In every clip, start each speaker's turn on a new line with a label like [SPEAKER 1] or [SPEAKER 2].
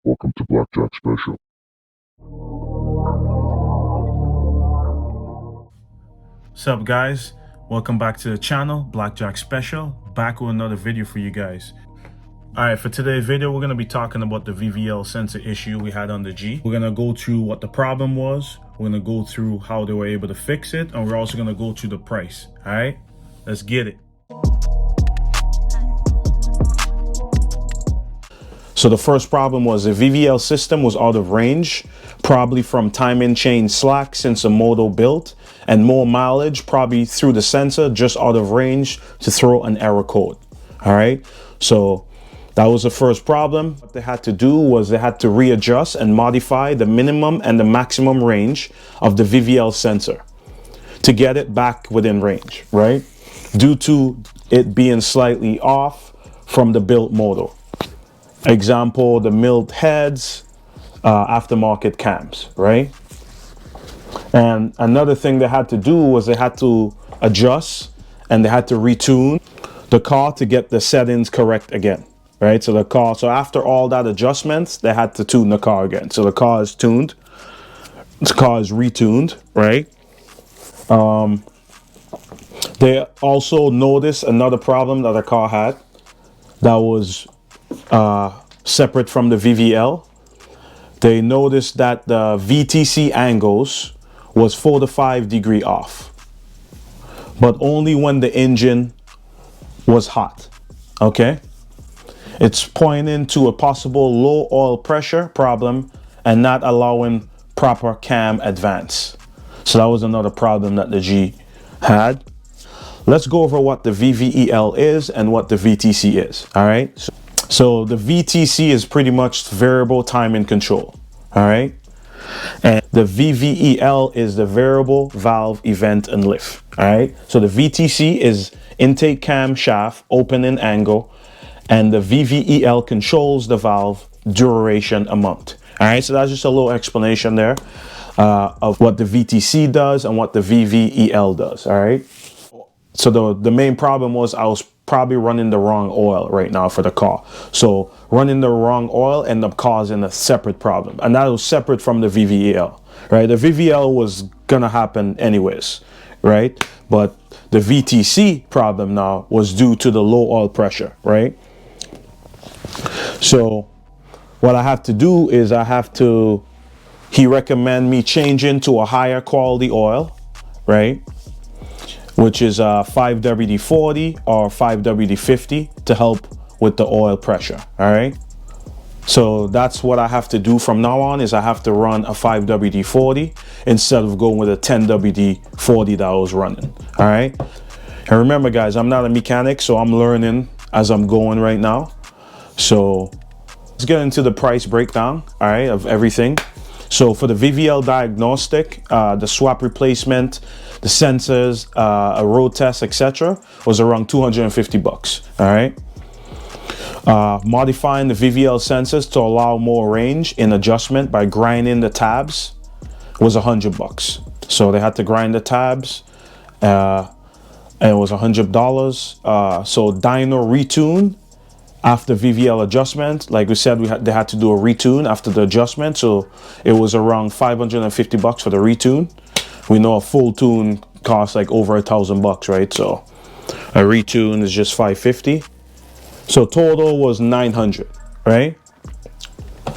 [SPEAKER 1] Welcome to Blackjack Special.
[SPEAKER 2] What's up, guys? Welcome back to the channel, Blackjack Special, back with another video for you guys. Alright, for today's video, we're going to be talking about the VVL sensor issue we had on the G. We're going to go through what the problem was, we're going to go through how they were able to fix it, and we're also going to go through the price. Alright, let's get it. So the first problem was the VVL system was out of range, probably from timing chain slack since the motor built, and more mileage probably through the sensor, just out of range to throw an error code. All right, so that was the first problem. What they had to do was they had to readjust and modify the minimum and the maximum range of the VVL sensor to get it back within range, right? Due to it being slightly off from the built motor. Example, the milled heads, aftermarket cams, right? And another thing they had to do was they had to adjust and they had to retune the car to get the settings correct again, right? So after all that adjustments, they had to tune the car again. So the car is tuned, the car is retuned, right? They also noticed another problem that the car had that was separate from the VVL. They noticed that the VTC angles was 4 to 5 degrees off, but only when the engine was hot. Okay, it's pointing to a possible low oil pressure problem and not allowing proper cam advance. So that was another problem that the G had. Let's go over what the VVEL is and what the VTC is. All right, so the VTC is pretty much variable timing control. All right, and the VVEL is the variable valve event and lift. All right, so the VTC is intake cam shaft opening angle, and the VVEL controls the valve duration amount. All right, so that's just a little explanation there of what the VTC does and what the VVEL does. All right, so the main problem was I was probably running the wrong oil right now for the car. So running the wrong oil ended up causing a separate problem, and that was separate from the VVEL, right? The VVL was gonna happen anyways, right? But the VTC problem now was due to the low oil pressure, right? So what I have to do is he recommend me changing to a higher quality oil, right? Which is 5WD-40 or 5WD-50 to help with the oil pressure. All right, so that's what I have to do from now on, is I have to run a 5WD-40 instead of going with a 10WD-40 that I was running. All right, and remember guys, I'm not a mechanic, so I'm learning as I'm going right now. So let's get into the price breakdown, all right, of everything. So for the VVL diagnostic, the swap replacement, the sensors, a road test, etc., was around 250 bucks. All right. Modifying the VVL sensors to allow more range in adjustment by grinding the tabs was 100 bucks. So they had to grind the tabs, and it was $100. So dyno retune after VVL adjustment, like we said, they had to do a retune after the adjustment, so it was around 550 bucks for the retune. We know a full tune costs like over $1,000 right? So a retune is just 550. So total was 900, right?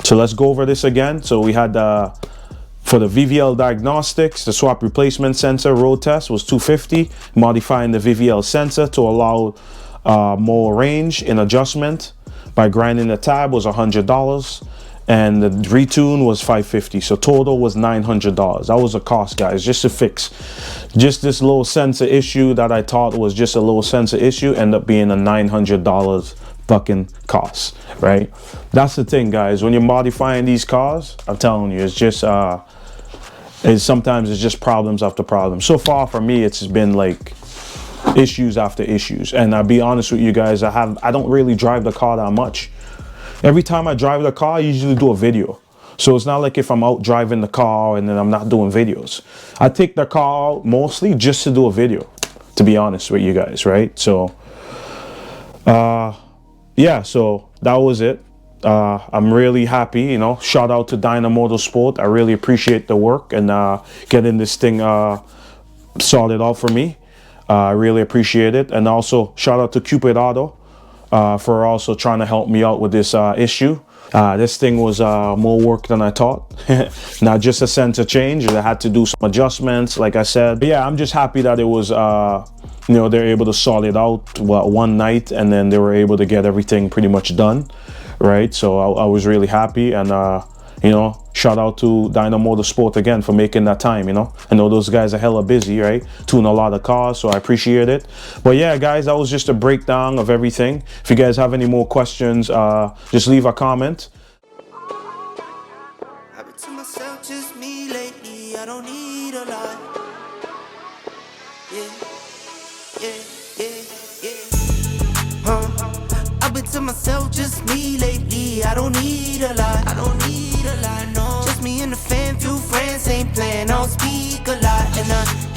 [SPEAKER 2] So let's go over this again. So we had for the VVL diagnostics, the swap replacement sensor road test was 250. Modifying the VVL sensor to allow more range in adjustment by grinding the tab was $100, and the retune was $550. So total was $900. That was a cost, guys, just to fix just this little sensor issue that I thought was just a little sensor issue, end up being a $900 fucking cost, right? That's the thing, guys, when you're modifying these cars, I'm telling you, it's just sometimes it's just problems after problems. So far for me, it's been like issues after issues, and I'll be honest with you guys, I don't really drive the car that much. Every time I drive the car, I usually do a video. So it's not like if I'm out driving the car and then I'm not doing videos. I take the car out mostly just to do a video, to be honest with you guys, right? So yeah, so that was it. I'm really happy, you know. Shout out to Dyna Motorsport. I really appreciate the work and getting this thing sorted out for me. I really appreciate it. And also shout out to Cupid Auto for also trying to help me out with this issue. This thing was more work than I thought. Not just a sensor change. I had to do some adjustments, like I said. But yeah, I'm just happy that it was, you know, they're able to sort it out one night, and then they were able to get everything pretty much done, right? So I was really happy, and you know, shout out to Dyna Motorsport again for making that time, you know. I know those guys are hella busy, right? Tuning a lot of cars, so I appreciate it. But yeah, guys, that was just a breakdown of everything. If you guys have any more questions, just leave a comment.
[SPEAKER 1] I've been to myself, just me lately. I don't need a lot. Yeah, I've been to myself, just me lately. I don't need a lot. I don't need a lot, no. Just me and the fam, few friends ain't playing. I don't speak a lot, and